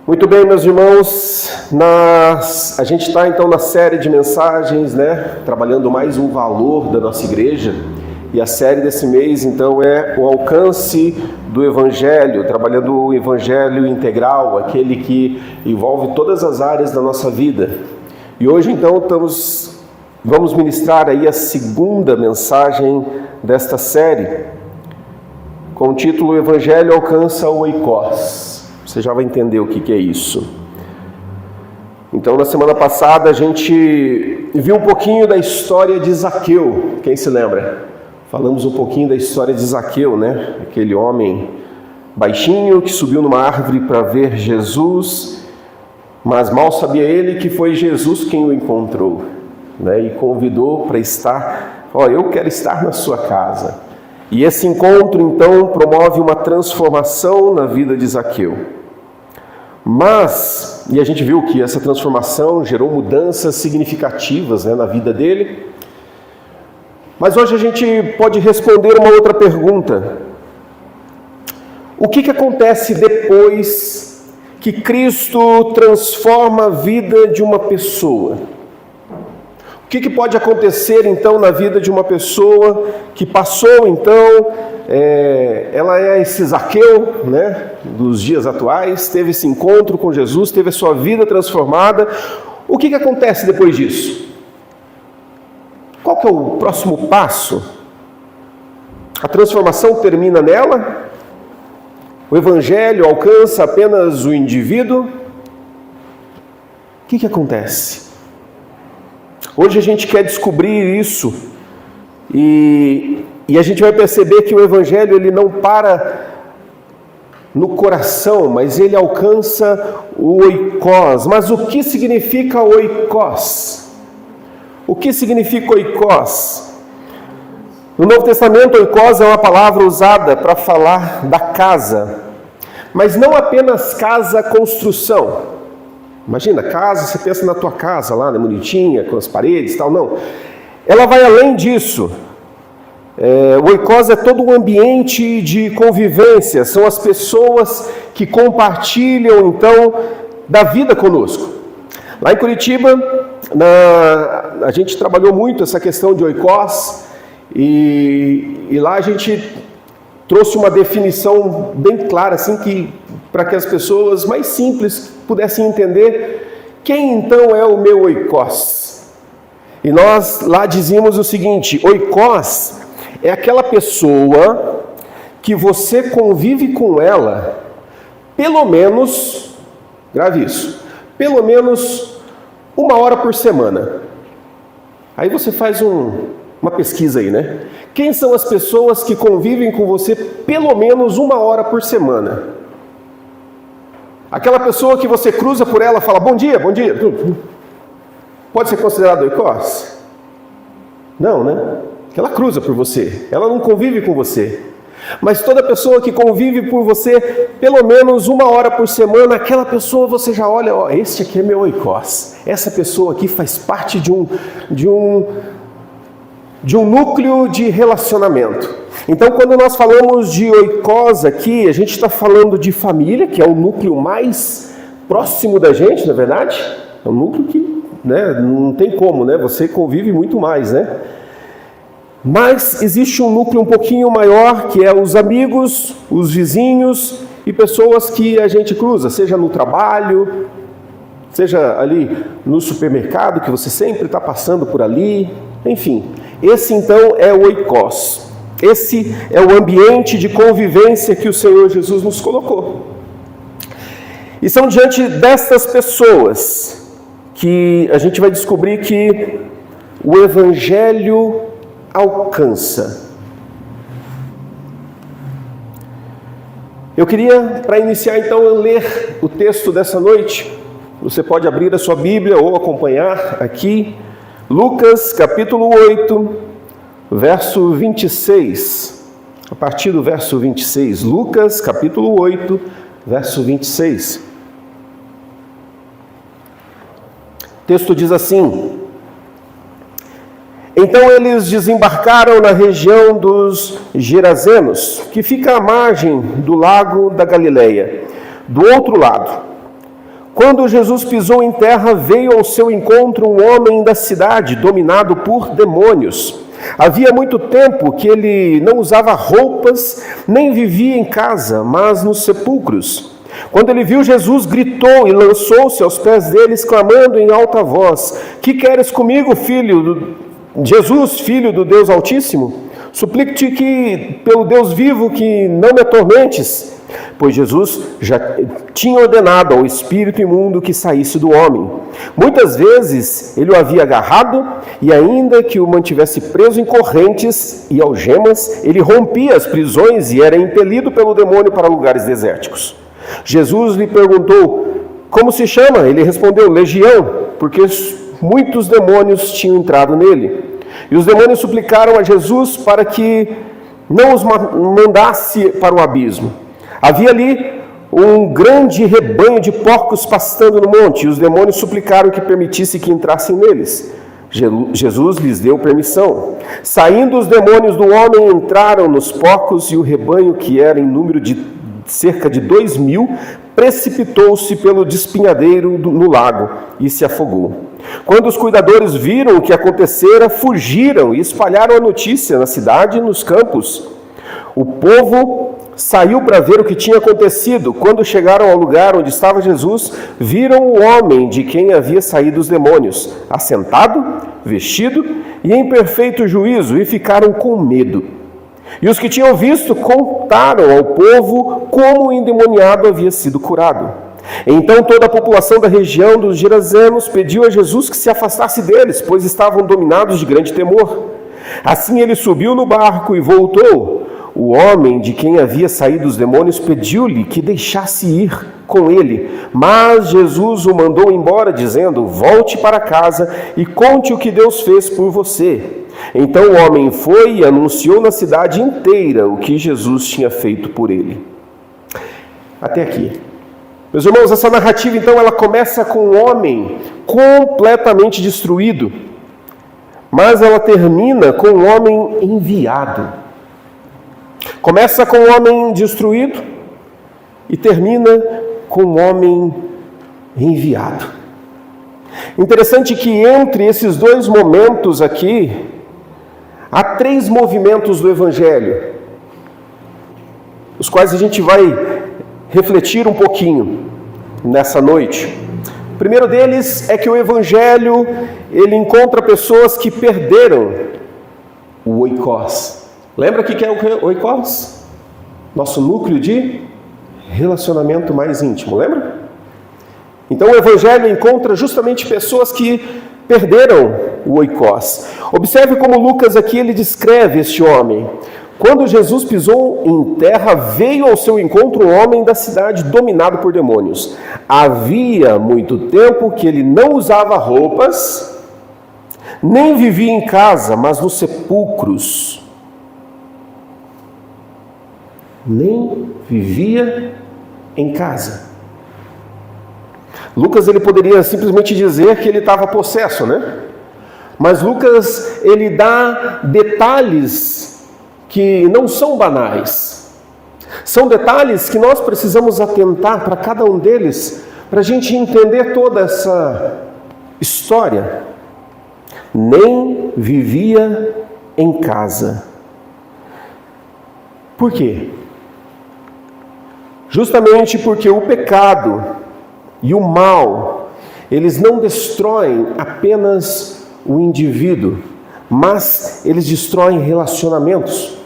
Muito bem, meus irmãos, a gente está então na série de mensagens, trabalhando mais um valor da nossa igreja, e a série desse mês então é o alcance do Evangelho, trabalhando o Evangelho integral, aquele que envolve todas as áreas da nossa vida. E hoje então vamos ministrar aí a segunda mensagem desta série, com o título: O Evangelho alcança o oikos. Você já vai entender o que é isso. Então, na semana passada, a gente viu um pouquinho da história de Zaqueu. Quem se lembra? Falamos um pouquinho da história de Zaqueu, Aquele homem baixinho que subiu numa árvore para ver Jesus, mas mal sabia ele que foi Jesus quem o encontrou, e convidou para estar. Eu quero estar na sua casa. E esse encontro, então, promove uma transformação na vida de Zaqueu. E a gente viu que essa transformação gerou mudanças significativas na vida dele. Mas hoje a gente pode responder uma outra pergunta. O que acontece depois que Cristo transforma a vida de uma pessoa? O que pode acontecer então na vida de uma pessoa que passou então, ela é esse Zaqueu, dos dias atuais, teve esse encontro com Jesus, teve a sua vida transformada. O que acontece depois disso? Qual que é o próximo passo? A transformação termina nela? O Evangelho alcança apenas o indivíduo? O que acontece? Hoje a gente quer descobrir isso e a gente vai perceber que o Evangelho ele não para no coração, mas ele alcança o oikos. Mas o que significa oikos? O que significa oikos? No Novo Testamento, oikos é uma palavra usada para falar da casa, mas não apenas casa, construção. Imagina, casa, você pensa na tua casa lá, bonitinha, com as paredes e tal, não. Ela vai além disso. O oikos é todo um ambiente de convivência, são as pessoas que compartilham, então, da vida conosco. Lá em Curitiba, a gente trabalhou muito essa questão de oikos, e lá a gente trouxe uma definição bem clara, assim, para que as pessoas mais simples pudessem entender quem então é o meu oikos. E nós lá dizíamos o seguinte: oikos é aquela pessoa que você convive com ela pelo menos, grave isso, pelo menos 1 hora por semana. Aí você faz uma pesquisa aí, Quem são as pessoas que convivem com você pelo menos 1 hora por semana? Aquela pessoa que você cruza por ela e fala bom dia, pode ser considerado oikos? Não, Porque ela cruza por você, ela não convive com você. Mas toda pessoa que convive por você pelo menos 1 hora por semana, aquela pessoa você já olha, este aqui é meu oikos. Essa pessoa aqui faz parte de um núcleo de relacionamento. Então, quando nós falamos de oikos aqui, a gente está falando de família, que é o núcleo mais próximo da gente, na verdade. É um núcleo que não tem como, você convive muito mais, Mas existe um núcleo um pouquinho maior, que é os amigos, os vizinhos e pessoas que a gente cruza, seja no trabalho, seja ali no supermercado, que você sempre está passando por ali, enfim. Esse então é o oikos. Esse é o ambiente de convivência que o Senhor Jesus nos colocou. E são diante destas pessoas que a gente vai descobrir que o Evangelho alcança. Eu queria, para iniciar então, ler o texto dessa noite. Você pode abrir a sua Bíblia ou acompanhar aqui. Lucas capítulo 8, verso 26. A partir do verso 26. Lucas capítulo 8, verso 26. O texto diz assim: Então eles desembarcaram na região dos Gerazenos, que fica à margem do lago da Galileia, do outro lado. Quando Jesus pisou em terra, veio ao seu encontro um homem da cidade, dominado por demônios. Havia muito tempo que ele não usava roupas, nem vivia em casa, mas nos sepulcros. Quando ele viu Jesus, gritou e lançou-se aos pés dele, exclamando em alta voz: Que queres comigo, Jesus, filho do Deus Altíssimo? Suplico-te que, pelo Deus vivo, que não me atormentes. Pois Jesus já tinha ordenado ao espírito imundo que saísse do homem. Muitas vezes ele o havia agarrado, e ainda que o mantivesse preso em correntes e algemas, ele rompia as prisões e era impelido pelo demônio para lugares desérticos. Jesus lhe perguntou: Como se chama? Ele respondeu: Legião, porque muitos demônios tinham entrado nele. E os demônios suplicaram a Jesus para que não os mandasse para o abismo. Havia ali um grande rebanho de porcos pastando no monte, e os demônios suplicaram que permitisse que entrassem neles. Jesus lhes deu permissão. Saindo os demônios do homem, entraram nos porcos, e o rebanho, que era em número de cerca de 2.000, precipitou-se pelo despenhadeiro no lago e se afogou. Quando os cuidadores viram o que acontecera, fugiram e espalharam a notícia na cidade e nos campos. O povo saiu para ver o que tinha acontecido. Quando chegaram ao lugar onde estava Jesus, viram o homem de quem havia saído os demônios, assentado, vestido e em perfeito juízo, e ficaram com medo. E os que tinham visto contaram ao povo como o endemoniado havia sido curado. Então toda a população da região dos Gerazenos pediu a Jesus que se afastasse deles, pois estavam dominados de grande temor. Assim ele subiu no barco e voltou. O homem de quem havia saído os demônios pediu-lhe que deixasse ir com ele, mas Jesus o mandou embora, dizendo: Volte para casa e conte o que Deus fez por você. Então o homem foi e anunciou na cidade inteira o que Jesus tinha feito por ele. Até aqui. Meus irmãos, essa narrativa então ela começa com um homem completamente destruído, mas ela termina com um homem enviado. Começa com um homem destruído e termina com um homem enviado. Interessante que entre esses dois momentos aqui, há 3 movimentos do Evangelho, os quais a gente vai refletir um pouquinho nessa noite. O primeiro deles é que o Evangelho, ele encontra pessoas que perderam o oikos. Lembra o que é o oikos? Nosso núcleo de relacionamento mais íntimo, lembra? Então o Evangelho encontra justamente pessoas que perderam o oikos. Observe como Lucas aqui ele descreve este homem. Quando Jesus pisou em terra, veio ao seu encontro um homem da cidade dominado por demônios. Havia muito tempo que ele não usava roupas, nem vivia em casa, mas nos sepulcros. Nem vivia em casa. Lucas ele poderia simplesmente dizer que ele estava possesso, né? Mas Lucas ele dá detalhes que não são banais. São detalhes que nós precisamos atentar para cada um deles, para a gente entender toda essa história. Nem vivia em casa. Por quê? Justamente porque o pecado e o mal, eles não destroem apenas o indivíduo, mas eles destroem relacionamentos,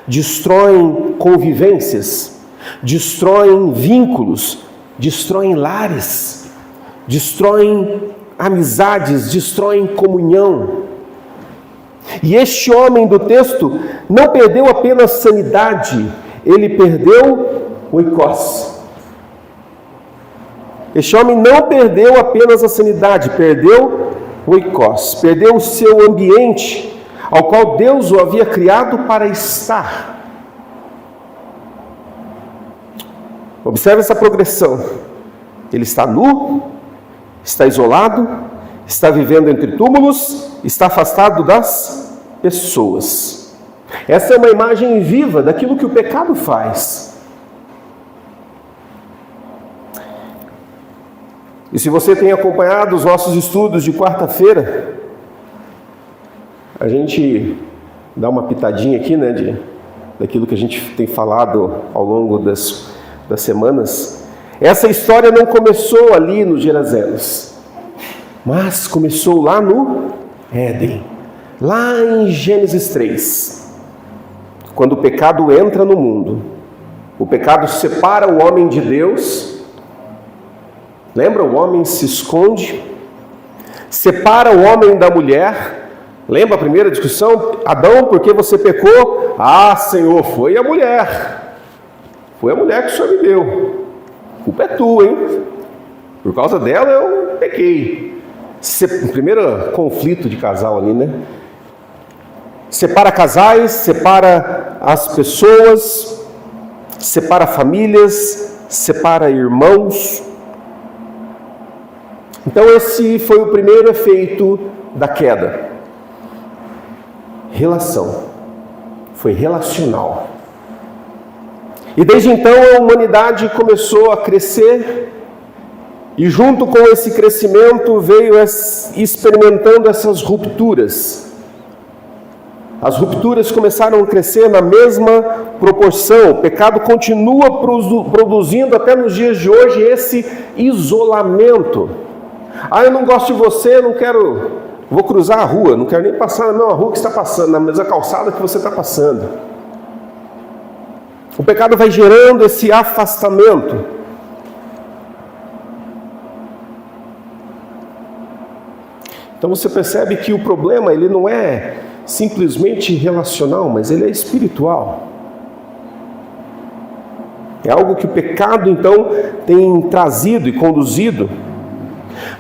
destroem convivências, destroem vínculos, destroem lares, destroem amizades, destroem comunhão. E este homem do texto não perdeu apenas sanidade, ele perdeu o oikos. Este homem não perdeu apenas a sanidade, perdeu o oikos, perdeu o seu ambiente, ao qual Deus o havia criado para estar. Observe essa progressão. Ele está nu, está isolado, está vivendo entre túmulos, está afastado das pessoas. Essa é uma imagem viva daquilo que o pecado faz. E se você tem acompanhado os nossos estudos de quarta-feira, a gente dá uma pitadinha aqui, né, daquilo que a gente tem falado ao longo das semanas. Essa história não começou ali no Gerazenos, mas começou lá no Éden, lá em Gênesis 3, quando o pecado entra no mundo. O pecado separa o homem de Deus. Lembra? O homem se esconde, separa o homem da mulher. Lembra a primeira discussão? Adão, por que você pecou? Ah, Senhor, foi a mulher. Foi a mulher que o Senhor me deu. A culpa é tua, hein? Por causa dela eu pequei. Primeiro conflito de casal ali, né? Separa casais, separa as pessoas, separa famílias, separa irmãos. Então esse foi o primeiro efeito da queda. Relação. Foi relacional. E desde então a humanidade começou a crescer, e junto com esse crescimento veio experimentando essas rupturas. As rupturas começaram a crescer na mesma proporção. O pecado continua produzindo até nos dias de hoje esse isolamento. Ah, eu não gosto de você, não quero, vou cruzar a rua, não quero nem passar na mesma rua que você está passando, na mesma calçada que você está passando. O pecado vai gerando esse afastamento. Então você percebe que o problema, ele não é simplesmente relacional, mas ele é espiritual. É algo que o pecado, então, tem trazido e conduzido.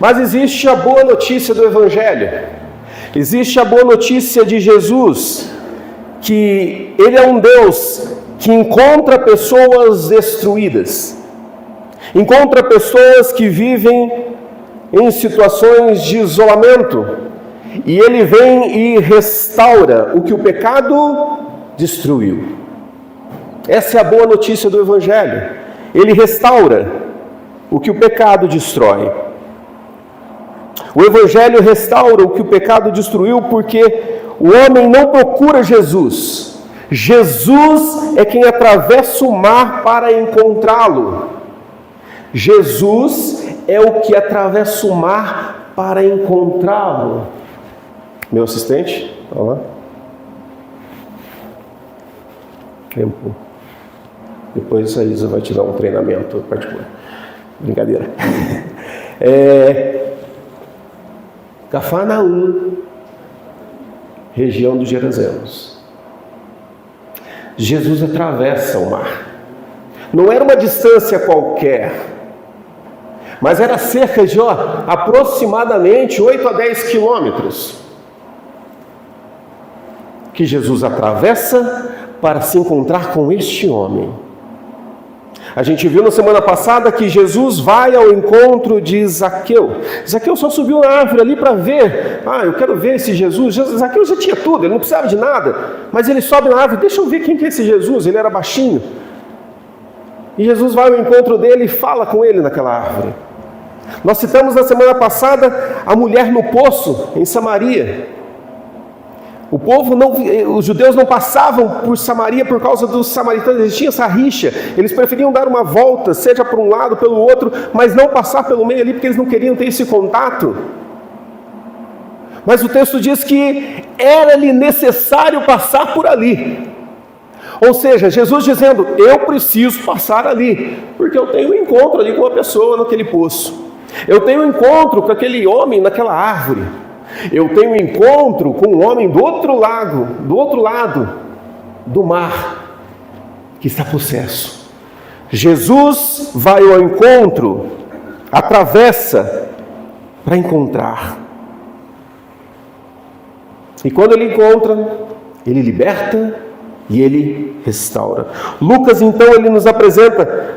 Mas existe a boa notícia do Evangelho. Existe a boa notícia de Jesus, que Ele é um Deus que encontra pessoas destruídas. Encontra pessoas que vivem em situações de isolamento. E Ele vem e restaura o que o pecado destruiu. Essa é a boa notícia do Evangelho. Ele restaura o que o pecado destrói. O Evangelho restaura o que o pecado destruiu, porque o homem não procura Jesus. Jesus é quem atravessa o mar para encontrá-lo. Jesus é o que atravessa o mar para encontrá-lo. Meu assistente, olha lá. Tempo. Depois a Isa vai te dar um treinamento particular. Brincadeira. Cafarnaum, região dos Gerazenos. Jesus atravessa o mar. Não era uma distância qualquer, mas era cerca de aproximadamente 8 a 10 quilômetros que Jesus atravessa para se encontrar com este homem. A gente viu na semana passada que Jesus vai ao encontro de Zaqueu. Zaqueu só subiu na árvore ali para ver. Ah, eu quero ver esse Jesus. Zaqueu já tinha tudo, ele não precisava de nada. Mas ele sobe na árvore, deixa eu ver quem que é esse Jesus. Ele era baixinho. E Jesus vai ao encontro dele e fala com ele naquela árvore. Nós citamos na semana passada a mulher no poço, em Samaria. Os judeus não passavam por Samaria por causa dos samaritanos, eles tinham essa rixa, eles preferiam dar uma volta, seja por um lado, pelo outro, mas não passar pelo meio ali, porque eles não queriam ter esse contato. Mas o texto diz que era-lhe necessário passar por ali. Ou seja, Jesus dizendo, eu preciso passar ali, porque eu tenho um encontro ali com uma pessoa naquele poço. Eu tenho um encontro com aquele homem naquela árvore. Eu tenho um encontro com um homem do outro lado do mar, que está possesso. Jesus vai ao encontro, atravessa para encontrar. E quando ele encontra, ele liberta e ele restaura. Lucas, então, ele nos apresenta,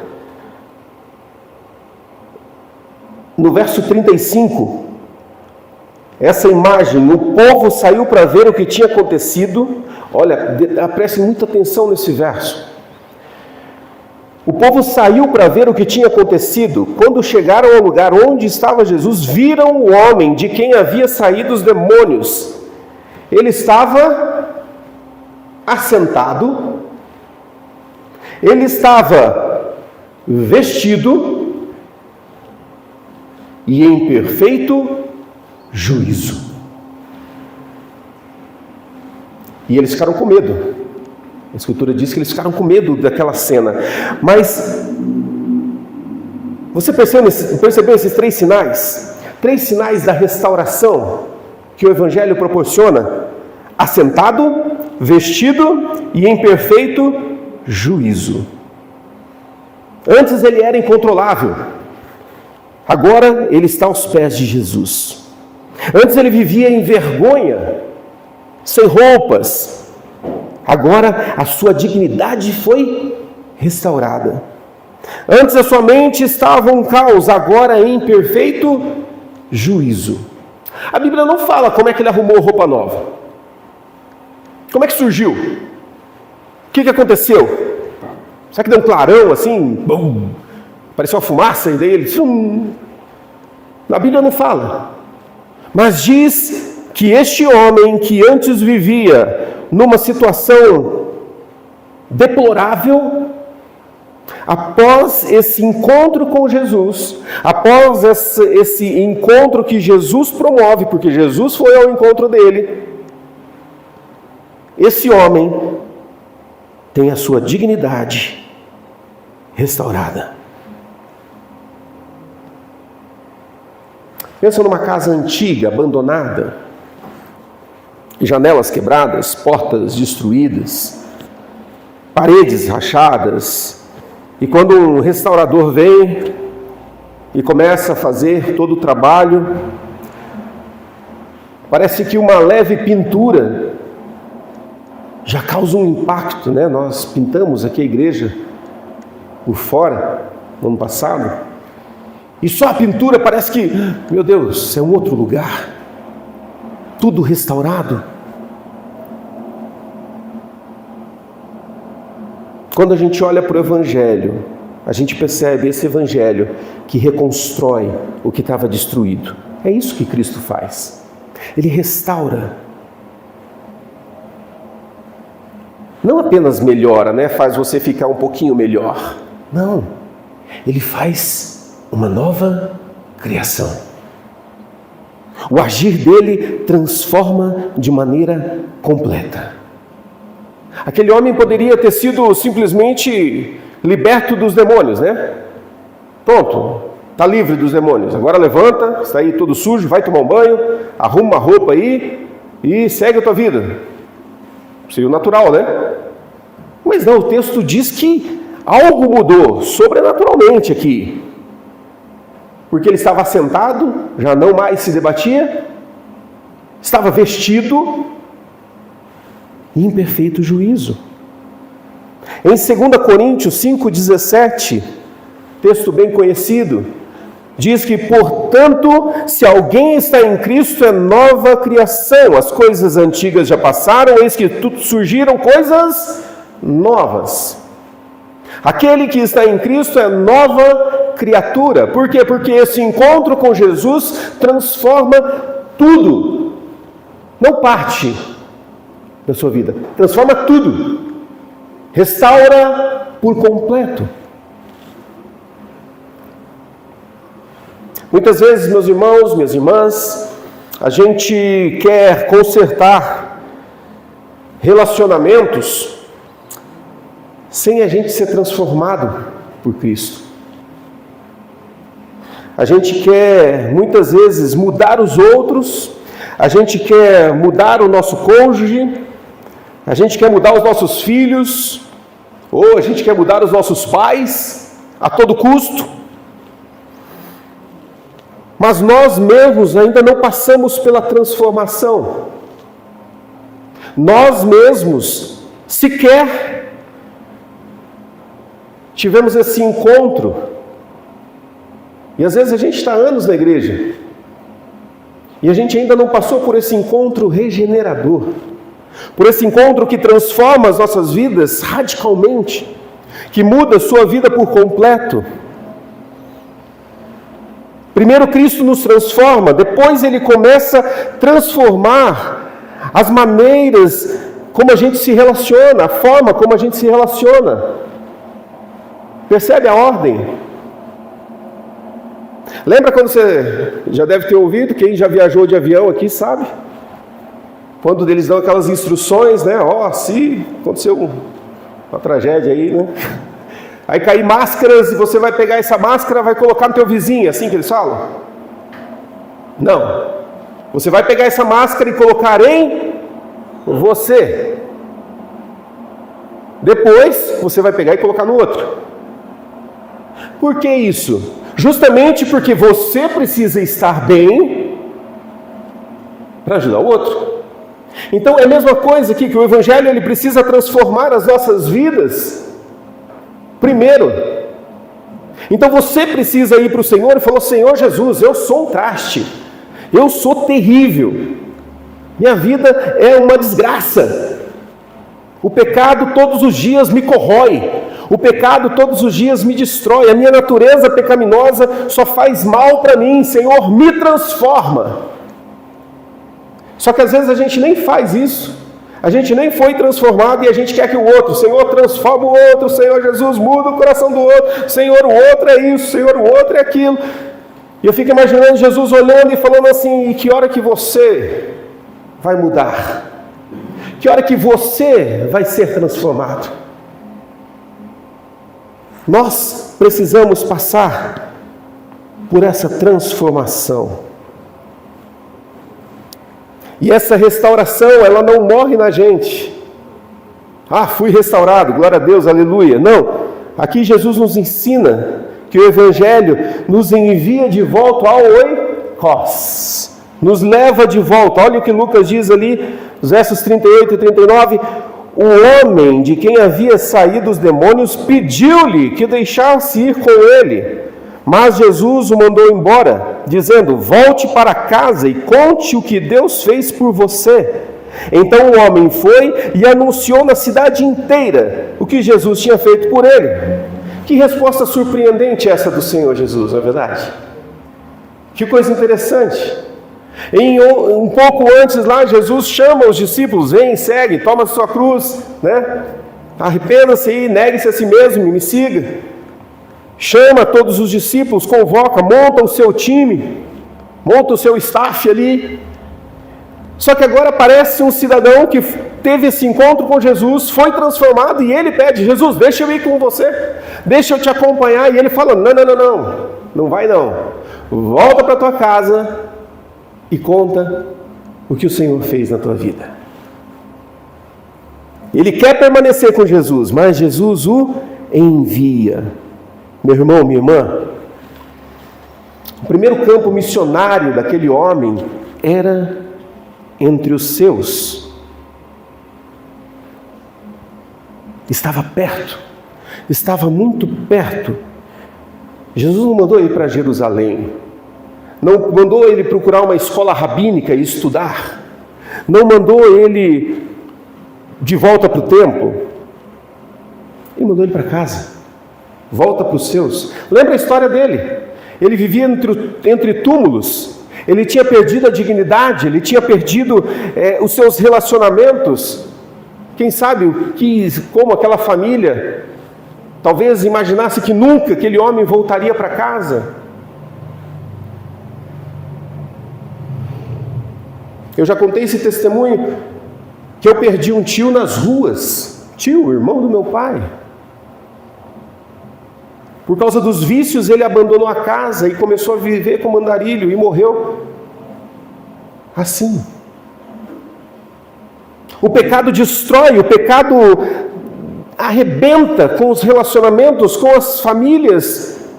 no verso 35, essa imagem. O povo saiu para ver o que tinha acontecido. Olha, preste muita atenção nesse verso. O povo saiu para ver o que tinha acontecido. Quando chegaram ao lugar onde estava Jesus, viram o homem de quem havia saído os demônios. Ele estava assentado, ele estava vestido e em perfeito juízo. E eles ficaram com medo. A Escritura diz que eles ficaram com medo daquela cena. Mas você percebeu esses 3 sinais? 3 sinais da restauração que o Evangelho proporciona: assentado, vestido e em perfeito juízo. Antes ele era incontrolável, agora ele está aos pés de Jesus. Antes ele vivia em vergonha, sem roupas, agora a sua dignidade foi restaurada. Antes a sua mente estava um caos, agora em perfeito juízo. A Bíblia não fala como é que ele arrumou roupa nova. Como é que surgiu? O que aconteceu? Será que deu um clarão assim? Bum, apareceu uma fumaça dele? A Bíblia não fala. Mas diz que este homem que antes vivia numa situação deplorável, após esse encontro com Jesus, após esse encontro que Jesus promove, porque Jesus foi ao encontro dele, esse homem tem a sua dignidade restaurada. Pensa numa casa antiga, abandonada, janelas quebradas, portas destruídas, paredes rachadas, e quando um restaurador vem e começa a fazer todo o trabalho, parece que uma leve pintura já causa um impacto, né? Nós pintamos aqui a igreja por fora, no ano passado, e só a pintura parece que, meu Deus, é um outro lugar, tudo restaurado. Quando a gente olha para o Evangelho, a gente percebe esse Evangelho que reconstrói o que estava destruído. É isso que Cristo faz. Ele restaura. Não apenas melhora, né? Faz você ficar um pouquinho melhor. Não. Ele faz uma nova criação. O agir dele transforma de maneira completa. Aquele homem poderia ter sido simplesmente liberto dos demônios, né? Pronto, está livre dos demônios. Agora levanta, está aí todo sujo, vai tomar um banho, arruma uma roupa aí e segue a tua vida. Seria o natural, né? Mas não, o texto diz que algo mudou sobrenaturalmente aqui. Porque ele estava assentado, já não mais se debatia, estava vestido em perfeito juízo. Em 2 Coríntios 5,17, texto bem conhecido, diz que, portanto, se alguém está em Cristo, é nova criação. As coisas antigas já passaram, eis que surgiram coisas novas. Aquele que está em Cristo é nova criatura. Por quê? Porque esse encontro com Jesus transforma tudo. Não parte da sua vida, transforma tudo. Restaura por completo. Muitas vezes, meus irmãos, minhas irmãs, a gente quer consertar relacionamentos sem a gente ser transformado por Cristo. A gente quer, muitas vezes, mudar os outros, a gente quer mudar o nosso cônjuge, a gente quer mudar os nossos filhos, ou a gente quer mudar os nossos pais a todo custo. Mas nós mesmos ainda não passamos pela transformação. Nós mesmos sequer tivemos esse encontro. E às vezes a gente está há anos na igreja e a gente ainda não passou por esse encontro regenerador, por esse encontro que transforma as nossas vidas radicalmente. que muda a sua vida por completo. Primeiro Cristo nos transforma, depois Ele começa a transformar as maneiras como a gente se relaciona, a forma como a gente se relaciona. Percebe a ordem? Lembra quando você já deve ter ouvido, quem já viajou de avião aqui sabe? Quando eles dão aquelas instruções, né? Se aconteceu uma tragédia aí, né? Aí cair máscaras e você vai pegar essa máscara, vai colocar no teu vizinho, é assim que eles falam? Não. Você vai pegar essa máscara e colocar em você. Depois, você vai pegar e colocar no outro. Por que isso? Justamente porque você precisa estar bem para ajudar o outro. Então, é a mesma coisa aqui, que o Evangelho ele precisa transformar as nossas vidas primeiro. Então você precisa ir para o Senhor e falar: Senhor Jesus, eu sou um traste, eu sou terrível, minha vida é uma desgraça, o pecado todos os dias me corrói, o pecado todos os dias me destrói, a minha natureza pecaminosa só faz mal para mim, Senhor, me transforma. Só que às vezes a gente nem faz isso. A gente nem foi transformado e a gente quer que o outro, Senhor, transforma o outro, Senhor Jesus, muda o coração do outro, Senhor, o outro é isso, Senhor, o outro é aquilo. E eu fico imaginando Jesus olhando e falando assim: e que hora que você vai mudar? Que hora que você vai ser transformado? Nós precisamos passar por essa transformação. E essa restauração, ela não morre na gente. Fui restaurado, glória a Deus, aleluia. Não, aqui Jesus nos ensina que o Evangelho nos envia de volta ao oikos, nos leva de volta. Olha o que Lucas diz ali, os versos 38 e 39. O homem de quem havia saído os demônios pediu-lhe que deixasse ir com ele. Mas Jesus o mandou embora, dizendo: volte para casa e conte o que Deus fez por você. Então o homem foi e anunciou na cidade inteira o que Jesus tinha feito por ele. Que resposta surpreendente essa do Senhor Jesus, não é verdade? Que coisa interessante. Um pouco antes lá, Jesus chama os discípulos: vem, segue, toma a sua cruz, né? Arrependa-se e negue-se a si mesmo e me siga. Chama todos os discípulos, convoca, monta o seu time, monta o seu staff ali. Só que agora aparece um cidadão que teve esse encontro com Jesus, foi transformado e ele pede: Jesus, deixa eu ir com você, deixa eu te acompanhar. E ele fala: não vai não, volta para tua casa e conta o que o Senhor fez na tua vida. Ele quer permanecer com Jesus, mas Jesus o envia. Meu irmão, minha irmã, o primeiro campo missionário daquele homem era entre os seus. Estava perto, estava muito perto. Jesus não mandou ele para Jerusalém, não mandou ele procurar uma escola rabínica e estudar, não mandou ele de volta para o templo, ele mandou ele para casa. Volta para os seus. Lembra a história dele? Ele vivia entre túmulos, ele tinha perdido a dignidade, ele tinha perdido os seus relacionamentos. Quem sabe como aquela família talvez imaginasse que nunca aquele homem voltaria para casa. Eu já contei esse testemunho, que eu perdi um tio nas ruas, irmão do meu pai. Por causa dos vícios, ele abandonou a casa e começou a viver como andarilho e morreu assim. O pecado destrói, o pecado arrebenta com os relacionamentos, com as famílias.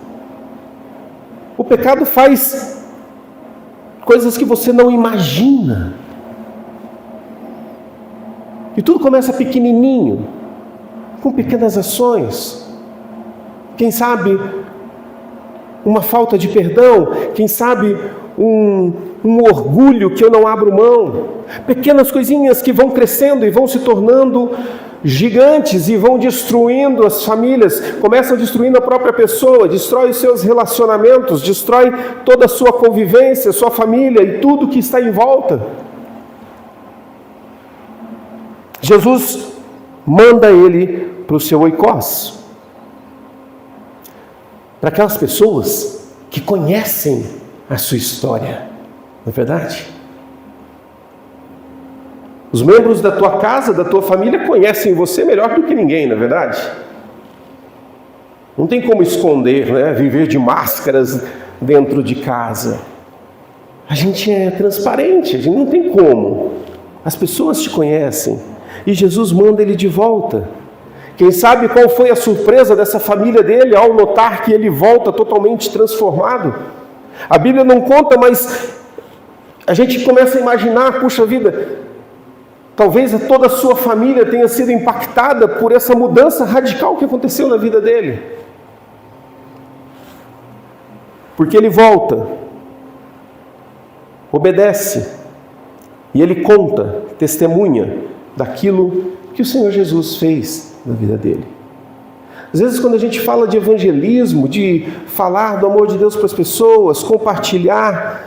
O pecado faz coisas que você não imagina. E tudo começa pequenininho, com pequenas ações. Quem sabe uma falta de perdão, quem sabe um orgulho que eu não abro mão, pequenas coisinhas que vão crescendo e vão se tornando gigantes e vão destruindo as famílias, começam destruindo a própria pessoa, destrói os seus relacionamentos, destrói toda a sua convivência, sua família e tudo que está em volta. Jesus manda ele para o seu oikos, para aquelas pessoas que conhecem a sua história, não é verdade? Os membros da tua casa, da tua família conhecem você melhor do que ninguém, não é verdade? Não tem como esconder, né? Viver de máscaras dentro de casa. A gente é transparente, a gente não tem como. As pessoas te conhecem e Jesus manda ele de volta. Quem sabe qual foi a surpresa dessa família dele ao notar que ele volta totalmente transformado? A Bíblia não conta, mas a gente começa a imaginar, puxa vida, talvez toda a sua família tenha sido impactada por essa mudança radical que aconteceu na vida dele. Porque ele volta, obedece, e ele conta, testemunha daquilo que o Senhor Jesus fez na vida dele. Às vezes, quando a gente fala de evangelismo, de falar do amor de Deus para as pessoas, compartilhar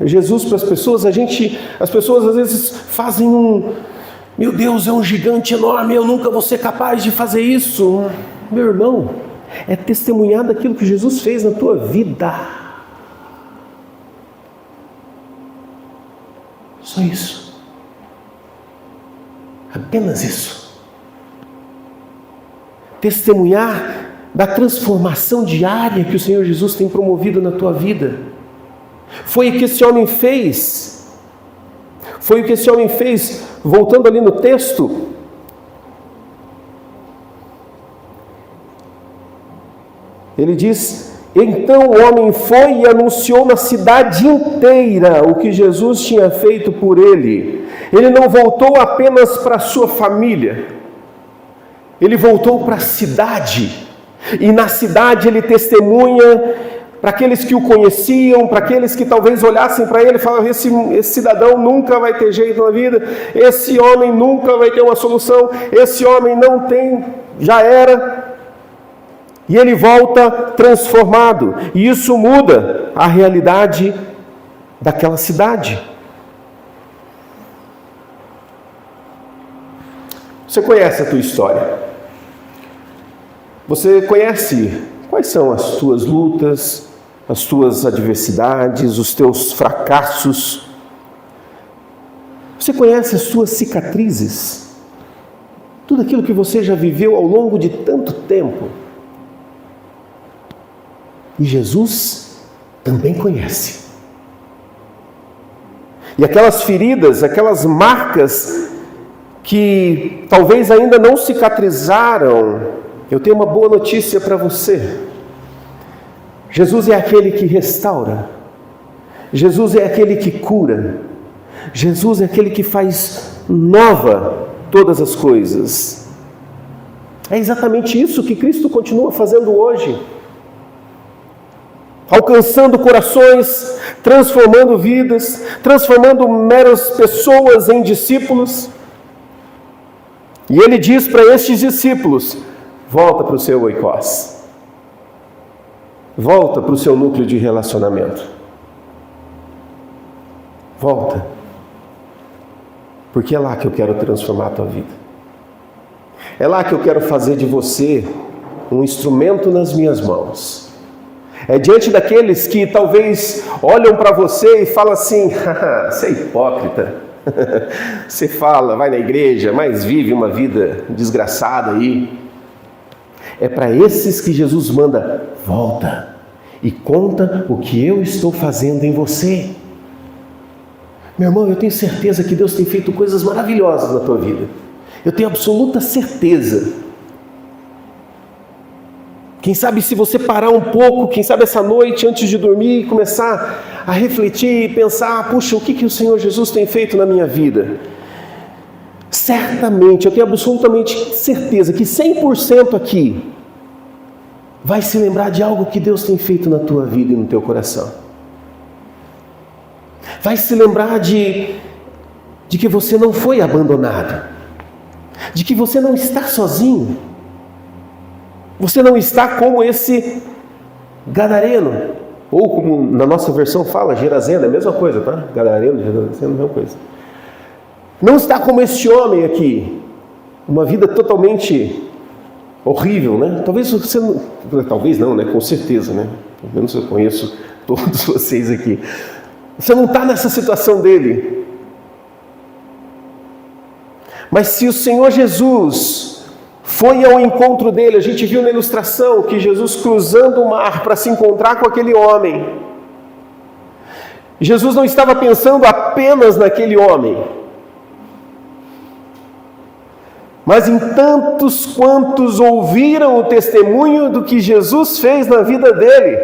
Jesus para as pessoas, as pessoas às vezes fazem meu Deus, é um gigante enorme, eu nunca vou ser capaz de fazer isso. Meu irmão, é testemunhar daquilo que Jesus fez na tua vida. Só isso. Apenas isso. Testemunhar da transformação diária que o Senhor Jesus tem promovido na tua vida. Foi o que esse homem fez. Foi o que esse homem fez, voltando ali no texto. Ele diz: então o homem foi e anunciou na cidade inteira o que Jesus tinha feito por ele. Ele não voltou apenas para a sua família, ele voltou para a cidade. E na cidade ele testemunha para aqueles que o conheciam, para aqueles que talvez olhassem para ele e falavam: esse cidadão nunca vai ter jeito na vida, esse homem nunca vai ter uma solução, esse homem não tem, já era. E ele volta transformado, e isso muda a realidade daquela cidade. Você conhece a tua história, você conhece quais são as tuas lutas, as tuas adversidades, os teus fracassos. Você conhece as tuas cicatrizes, tudo aquilo que você já viveu ao longo de tanto tempo. E Jesus também conhece. E aquelas feridas, aquelas marcas que talvez ainda não cicatrizaram, eu tenho uma boa notícia para você. Jesus é aquele que restaura. Jesus é aquele que cura. Jesus é aquele que faz nova todas as coisas. É exatamente isso que Cristo continua fazendo hoje. Alcançando corações, transformando vidas, transformando meras pessoas em discípulos. E Ele diz para estes discípulos: volta para o seu oikos. Volta para o seu núcleo de relacionamento. Volta. Porque é lá que eu quero transformar a tua vida. É lá que eu quero fazer de você um instrumento nas minhas mãos. É diante daqueles que talvez olham para você e falam assim: você é hipócrita. Você fala, vai na igreja, mas vive uma vida desgraçada aí. É para esses que Jesus manda: volta e conta o que eu estou fazendo em você. Meu irmão, eu tenho certeza que Deus tem feito coisas maravilhosas na tua vida. Eu tenho absoluta certeza. Quem sabe se você parar um pouco, quem sabe essa noite antes de dormir e começar a refletir e pensar: puxa, o que o Senhor Jesus tem feito na minha vida? Certamente, eu tenho absolutamente certeza que 100% aqui vai se lembrar de algo que Deus tem feito na tua vida e no teu coração. Vai se lembrar de que você não foi abandonado. de que você não está sozinho. Você não está como esse gadareno, ou como na nossa versão fala, Gerazeno, é a mesma coisa, tá? Gadareno, Gerazeno, é a mesma coisa. Não está como este homem aqui, uma vida totalmente horrível, né? Talvez você não, talvez não, né? Com certeza, né? Pelo menos eu conheço todos vocês aqui. Você não está nessa situação dele. Mas se o Senhor Jesus foi ao encontro dele, a gente viu na ilustração que Jesus cruzando o mar para se encontrar com aquele homem. Jesus não estava pensando apenas naquele homem, mas em tantos quantos ouviram o testemunho do que Jesus fez na vida dele.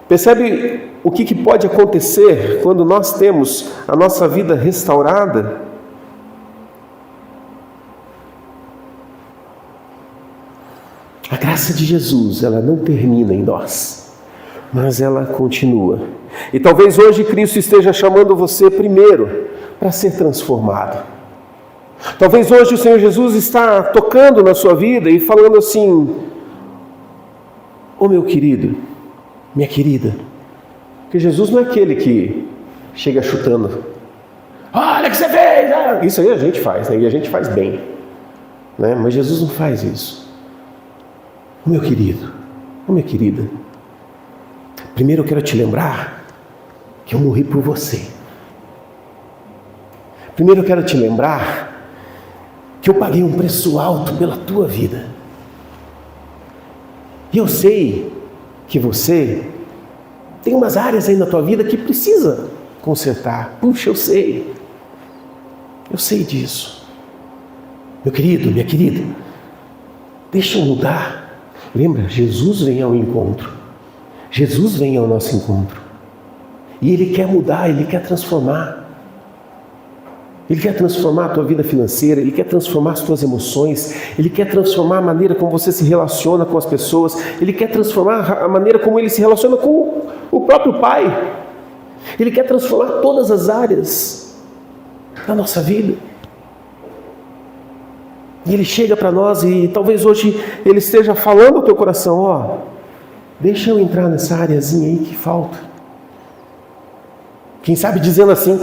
Percebe o que pode acontecer quando nós temos a nossa vida restaurada? A graça de Jesus, ela não termina em nós, mas ela continua. E talvez hoje Cristo esteja chamando você primeiro para ser transformado. Talvez hoje o Senhor Jesus está tocando na sua vida e falando assim: ô meu querido, minha querida, porque Jesus não é aquele que chega chutando. Olha o que você fez! Isso aí a gente faz, né? E a gente faz bem, né? Mas Jesus não faz isso. Ô meu querido, ô minha querida, primeiro eu quero te lembrar que eu morri por você. Primeiro eu quero te lembrar que eu paguei um preço alto pela tua vida. E eu sei que você tem umas áreas aí na tua vida que precisa consertar. Puxa, eu sei disso. Meu querido, minha querida, deixa eu mudar. Lembra, Jesus vem ao encontro. Jesus vem ao nosso encontro. E Ele quer mudar, Ele quer transformar. Ele quer transformar a tua vida financeira, Ele quer transformar as tuas emoções, Ele quer transformar a maneira como você se relaciona com as pessoas, Ele quer transformar a maneira como Ele se relaciona com o próprio Pai. Ele quer transformar todas as áreas da nossa vida. E Ele chega para nós e talvez hoje Ele esteja falando ao teu coração: ó, deixa eu entrar nessa areazinha aí que falta. Quem sabe dizendo assim: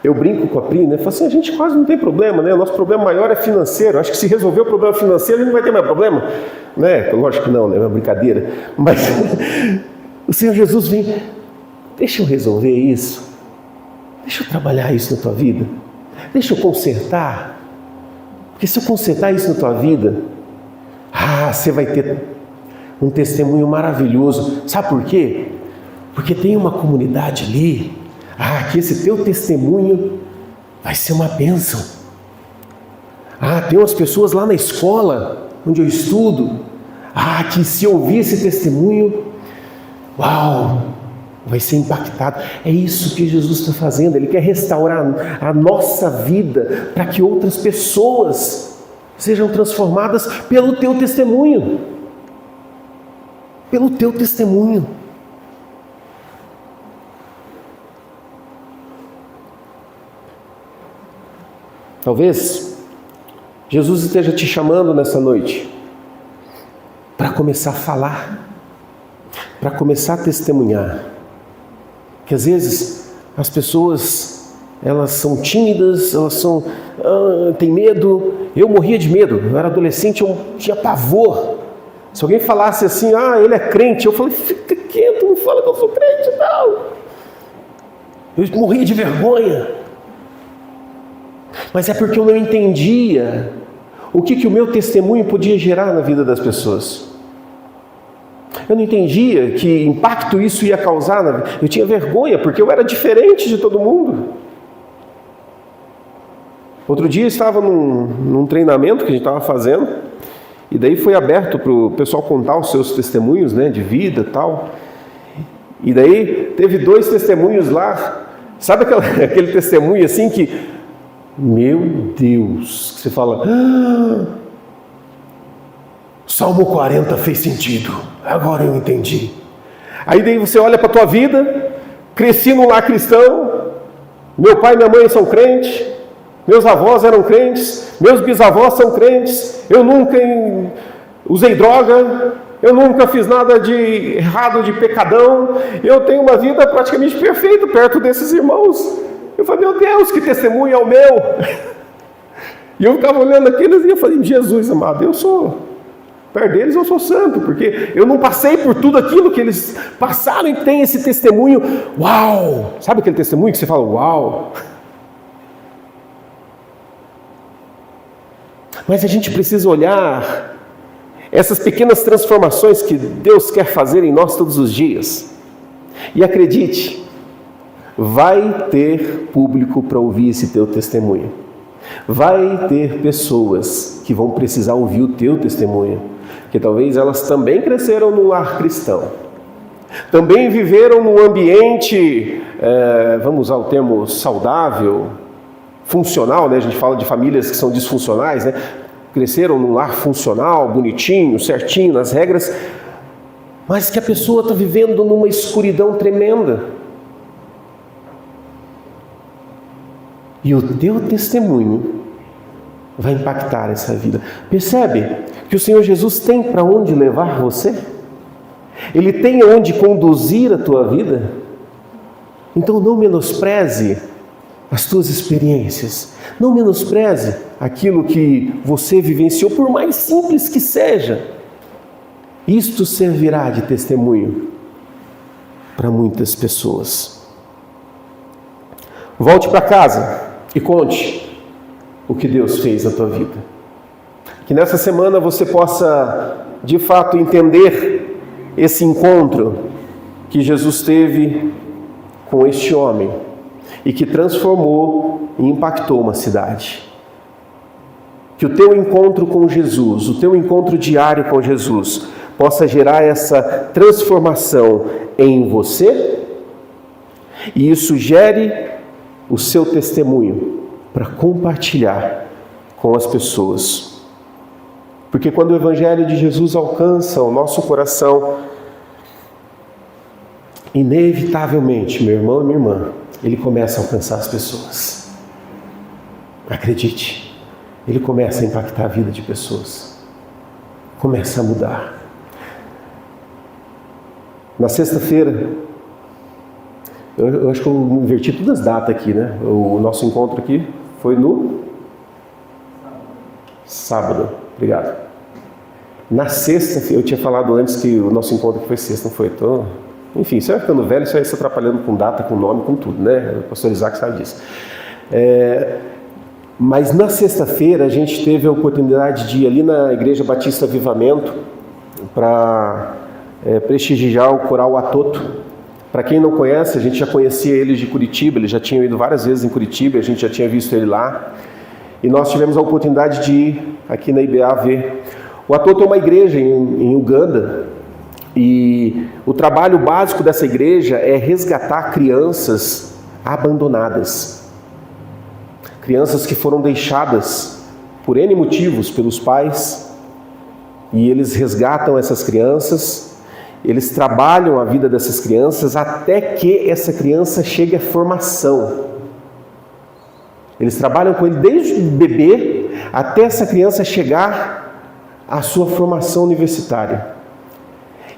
eu brinco com a Pri, né? Falo assim, a gente quase não tem problema, né? O nosso problema maior é financeiro. Acho que se resolver o problema financeiro, a gente não vai ter mais problema, né? Lógico que não, né? É uma brincadeira. Mas o Senhor Jesus vem, deixa eu resolver isso. Deixa eu trabalhar isso na tua vida. Deixa eu consertar. Porque se eu consertar isso na tua vida, você vai ter um testemunho maravilhoso. Sabe por quê? Porque tem uma comunidade ali, que esse teu testemunho vai ser uma bênção. Tem umas pessoas lá na escola onde eu estudo, que se ouvir esse testemunho, vai ser impactado. É isso que Jesus está fazendo. Ele quer restaurar a nossa vida para que outras pessoas sejam transformadas pelo teu testemunho. Pelo teu testemunho. Talvez Jesus esteja te chamando nessa noite para começar a falar, para começar a testemunhar. Que às vezes as pessoas, elas são tímidas, elas têm medo. Eu morria de medo, eu era adolescente, eu tinha pavor. Se alguém falasse assim, ele é crente, eu falei, fica quieto, não fala que eu sou crente, não. Eu morria de vergonha. Mas é porque eu não entendia o que o meu testemunho podia gerar na vida das pessoas. Eu não entendia que impacto isso ia causar. Eu tinha vergonha, porque eu era diferente de todo mundo. Outro dia eu estava num treinamento que a gente estava fazendo, e daí foi aberto para o pessoal contar os seus testemunhos, né, de vida e tal. E daí teve 2 testemunhos lá. Sabe aquele testemunho assim que... Meu Deus, você fala, Salmo 40 fez sentido, agora eu entendi. Aí daí você olha para a tua vida, cresci num lar cristão, meu pai e minha mãe são crentes, meus avós eram crentes, meus bisavós são crentes, eu nunca usei droga, eu nunca fiz nada de errado, de pecadão, eu tenho uma vida praticamente perfeita perto desses irmãos. Eu falei, meu Deus, que testemunho é o meu! E eu ficava olhando aqueles e eu falei, Jesus amado, eu sou, perto deles eu sou santo, porque eu não passei por tudo aquilo que eles passaram e tem esse testemunho, uau! Sabe aquele testemunho que você fala, uau! Mas a gente precisa olhar essas pequenas transformações que Deus quer fazer em nós todos os dias. E acredite, vai ter público para ouvir esse teu testemunho. Vai ter pessoas que vão precisar ouvir o teu testemunho, que talvez elas também cresceram num lar cristão, também viveram num ambiente, vamos usar o termo saudável, funcional, né? A gente fala de famílias que são disfuncionais, né? Cresceram num lar funcional, bonitinho, certinho, nas regras, mas que a pessoa está vivendo numa escuridão tremenda. E o teu testemunho vai impactar essa vida. Percebe que o Senhor Jesus tem para onde levar você? Ele tem aonde conduzir a tua vida? Então não menospreze as tuas experiências. Não menospreze aquilo que você vivenciou, por mais simples que seja. Isto servirá de testemunho para muitas pessoas. Volte para casa e conte o que Deus fez na tua vida. Que nessa semana você possa, de fato, entender esse encontro que Jesus teve com este homem e que transformou e impactou uma cidade. Que o teu encontro com Jesus, o teu encontro diário com Jesus, possa gerar essa transformação em você e isso gere o seu testemunho para compartilhar com as pessoas. Porque quando o Evangelho de Jesus alcança o nosso coração, inevitavelmente, meu irmão e minha irmã, ele começa a alcançar as pessoas. Acredite, ele começa a impactar a vida de pessoas. Começa a mudar. Na sexta-feira, eu acho que eu inverti todas as datas aqui, né? O nosso encontro aqui foi no sábado. Obrigado. Na sexta, eu tinha falado antes que o nosso encontro foi sexta, não foi? Então, enfim, você vai ficando velho, você vai se atrapalhando com data, com nome, com tudo, né? O pastor Isaac sabe disso. Mas na sexta-feira a gente teve a oportunidade de ir ali na Igreja Batista Avivamento para prestigiar o coral Atoto. Para quem não conhece, a gente já conhecia eles de Curitiba, eles já tinham ido várias vezes em Curitiba, a gente já tinha visto ele lá. E nós tivemos a oportunidade de ir aqui na IBA ver. O Atoto é uma igreja em Uganda, e o trabalho básico dessa igreja é resgatar crianças abandonadas. Crianças que foram deixadas por N motivos pelos pais, e eles resgatam essas crianças, eles trabalham a vida dessas crianças até que essa criança chegue à formação. Eles trabalham com ele desde o bebê até essa criança chegar à sua formação universitária.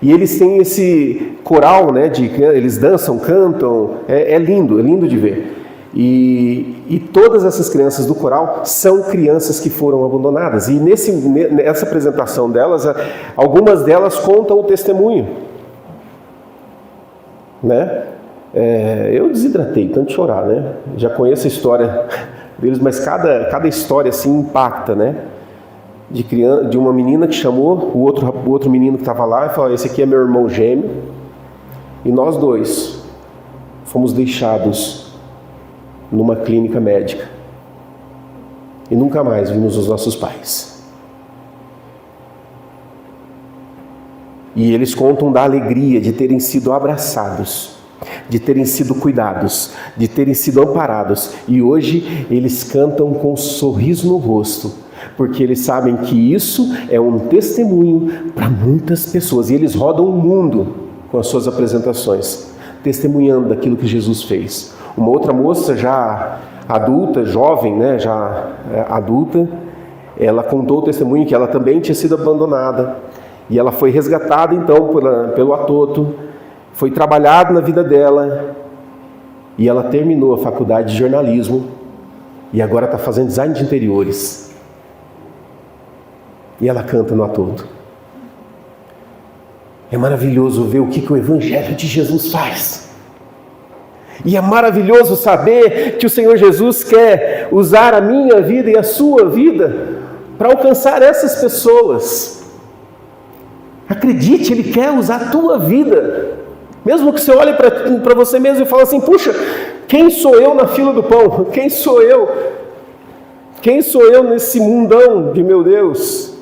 E eles têm esse coral, né, eles dançam, cantam, é lindo de ver. E todas essas crianças do coral são crianças que foram abandonadas. E nessa apresentação delas, algumas delas contam o testemunho. Né? Eu desidratei, tanto chorar, né? Já conheço a história deles, mas cada história assim impacta, né? De uma menina que chamou o outro menino que estava lá e falou: esse aqui é meu irmão gêmeo, e nós dois fomos deixados numa clínica médica e nunca mais vimos os nossos pais. E eles contam da alegria de terem sido abraçados, de terem sido cuidados, de terem sido amparados, e hoje eles cantam com um sorriso no rosto, porque eles sabem que isso é um testemunho para muitas pessoas, e eles rodam o mundo com as suas apresentações, testemunhando daquilo que Jesus fez. Uma outra moça já adulta, jovem, né, já adulta, ela contou o testemunho que ela também tinha sido abandonada, e ela foi resgatada então pelo Atoto, foi trabalhado na vida dela, e ela terminou a faculdade de jornalismo, e agora está fazendo design de interiores. E ela canta no Atoto. É maravilhoso ver o que o Evangelho de Jesus faz. E é maravilhoso saber que o Senhor Jesus quer usar a minha vida e a sua vida para alcançar essas pessoas. Acredite, Ele quer usar a tua vida. Mesmo que você olhe para você mesmo e fale assim, puxa, quem sou eu na fila do pão? Quem sou eu? Quem sou eu nesse mundão de meu Deus?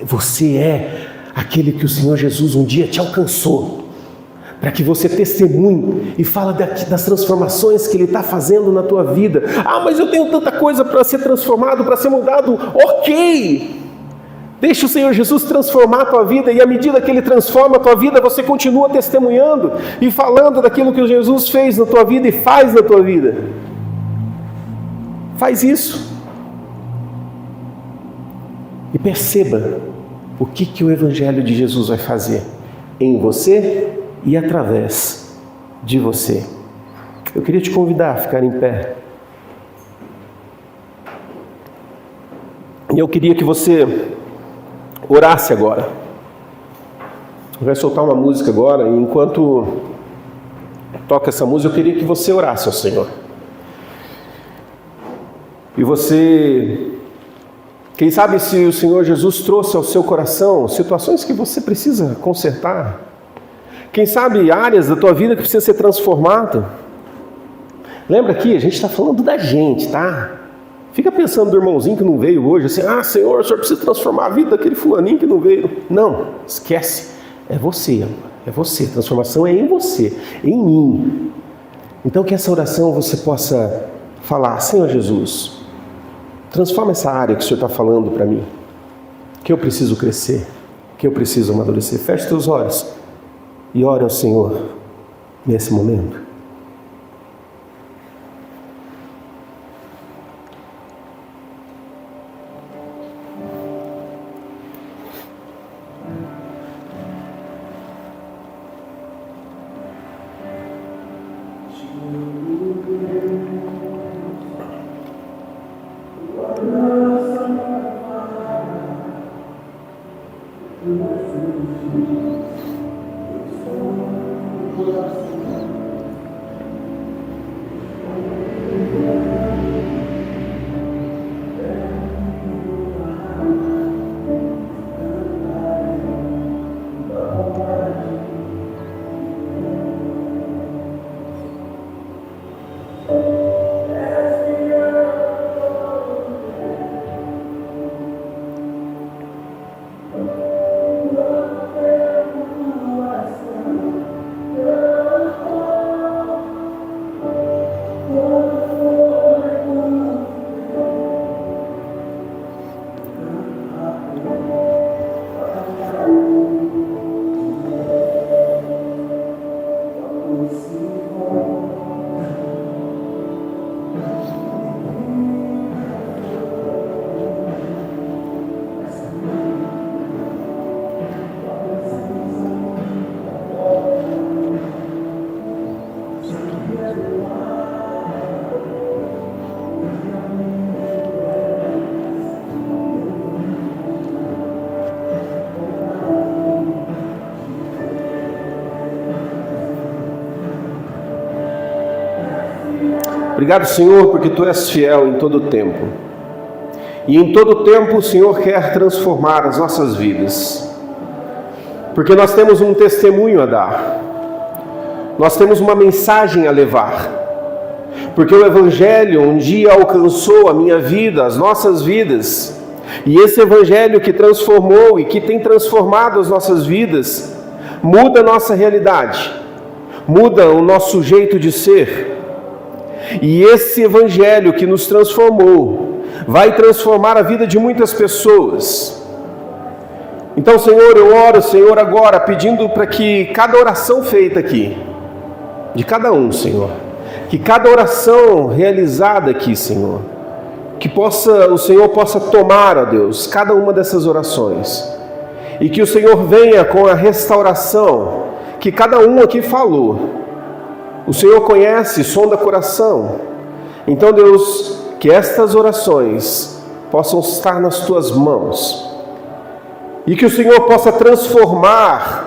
Você é aquele que o Senhor Jesus um dia te alcançou, para que você testemunhe e fale das transformações que Ele está fazendo na tua vida. Ah, mas eu tenho tanta coisa para ser transformado, para ser mudado. Ok! Deixa o Senhor Jesus transformar a tua vida, e à medida que Ele transforma a tua vida, você continua testemunhando e falando daquilo que o Jesus fez na tua vida e faz na tua vida. Faz isso. E perceba o que o Evangelho de Jesus vai fazer em você e através de você. Eu queria te convidar a ficar em pé. E eu queria que você orasse agora. Vai soltar uma música agora, e enquanto toca essa música, eu queria que você orasse ao Senhor. E você, quem sabe, se o Senhor Jesus trouxe ao seu coração situações que você precisa consertar. Quem sabe áreas da tua vida que precisa ser transformada. Lembra aqui, a gente está falando da gente, tá? Fica pensando do irmãozinho que não veio hoje, assim, ah, Senhor, o Senhor precisa transformar a vida daquele fulaninho que não veio. Não, esquece. É você, é você. Transformação é em você, em mim. Então que essa oração você possa falar, Senhor Jesus, transforma essa área que o Senhor está falando para mim, que eu preciso crescer, que eu preciso amadurecer. Feche teus olhos e ore ao Senhor nesse momento. Obrigado, Senhor, porque Tu és fiel em todo o tempo. E em todo o tempo o Senhor quer transformar as nossas vidas. Porque nós temos um testemunho a dar. Nós temos uma mensagem a levar. Porque o Evangelho um dia alcançou a minha vida, as nossas vidas. E esse Evangelho que transformou e que tem transformado as nossas vidas, muda a nossa realidade. Muda o nosso jeito de ser. E esse Evangelho que nos transformou vai transformar a vida de muitas pessoas. Então, Senhor, eu oro, Senhor, agora, pedindo para que cada oração feita aqui, de cada um, Senhor, que cada oração realizada aqui, Senhor, que o Senhor possa tomar, ó Deus, cada uma dessas orações, e que o Senhor venha com a restauração que cada um aqui falou. O Senhor conhece, sonda coração. Então, Deus, que estas orações possam estar nas Tuas mãos, e que o Senhor possa transformar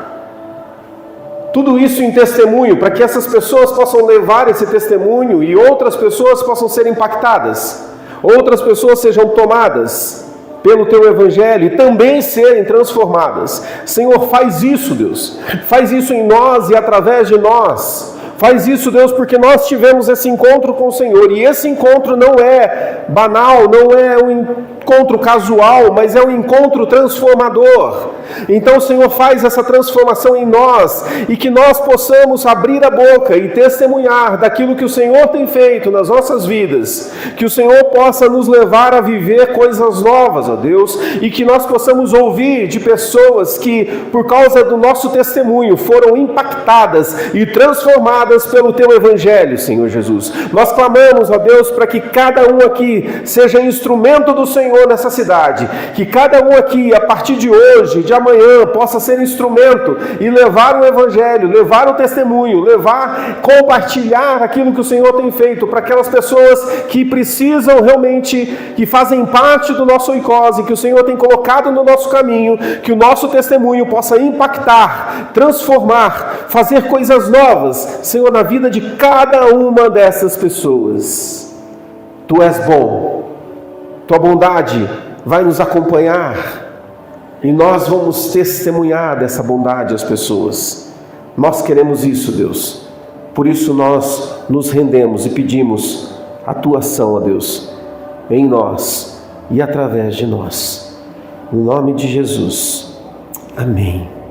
tudo isso em testemunho, para que essas pessoas possam levar esse testemunho e outras pessoas possam ser impactadas, outras pessoas sejam tomadas pelo Teu Evangelho e também serem transformadas. Senhor, faz isso, Deus. Faz isso em nós e através de nós. Faz isso, Deus, porque nós tivemos esse encontro com o Senhor. E esse encontro não é banal, não é um encontro casual, mas é um encontro transformador. Então, Senhor, faz essa transformação em nós e que nós possamos abrir a boca e testemunhar daquilo que o Senhor tem feito nas nossas vidas. Que o Senhor possa nos levar a viver coisas novas, ó Deus, e que nós possamos ouvir de pessoas que, por causa do nosso testemunho, foram impactadas e transformadas pelo Teu Evangelho, Senhor Jesus. Nós clamamos, ó Deus, para que cada um aqui seja instrumento do Senhor nessa cidade, que cada um aqui, a partir de hoje, de amanhã, possa ser instrumento e levar o Evangelho, levar o testemunho, compartilhar aquilo que o Senhor tem feito para aquelas pessoas que precisam realmente, que fazem parte do nosso oicose, que o Senhor tem colocado no nosso caminho, que o nosso testemunho possa impactar, transformar, fazer coisas novas, Senhor, na vida de cada uma dessas pessoas. Tu és bom, Tua bondade vai nos acompanhar e nós vamos testemunhar dessa bondade às pessoas. Nós queremos isso, Deus. Por isso nós nos rendemos e pedimos a Tua ação, ó Deus, em nós e através de nós. Em nome de Jesus. Amém.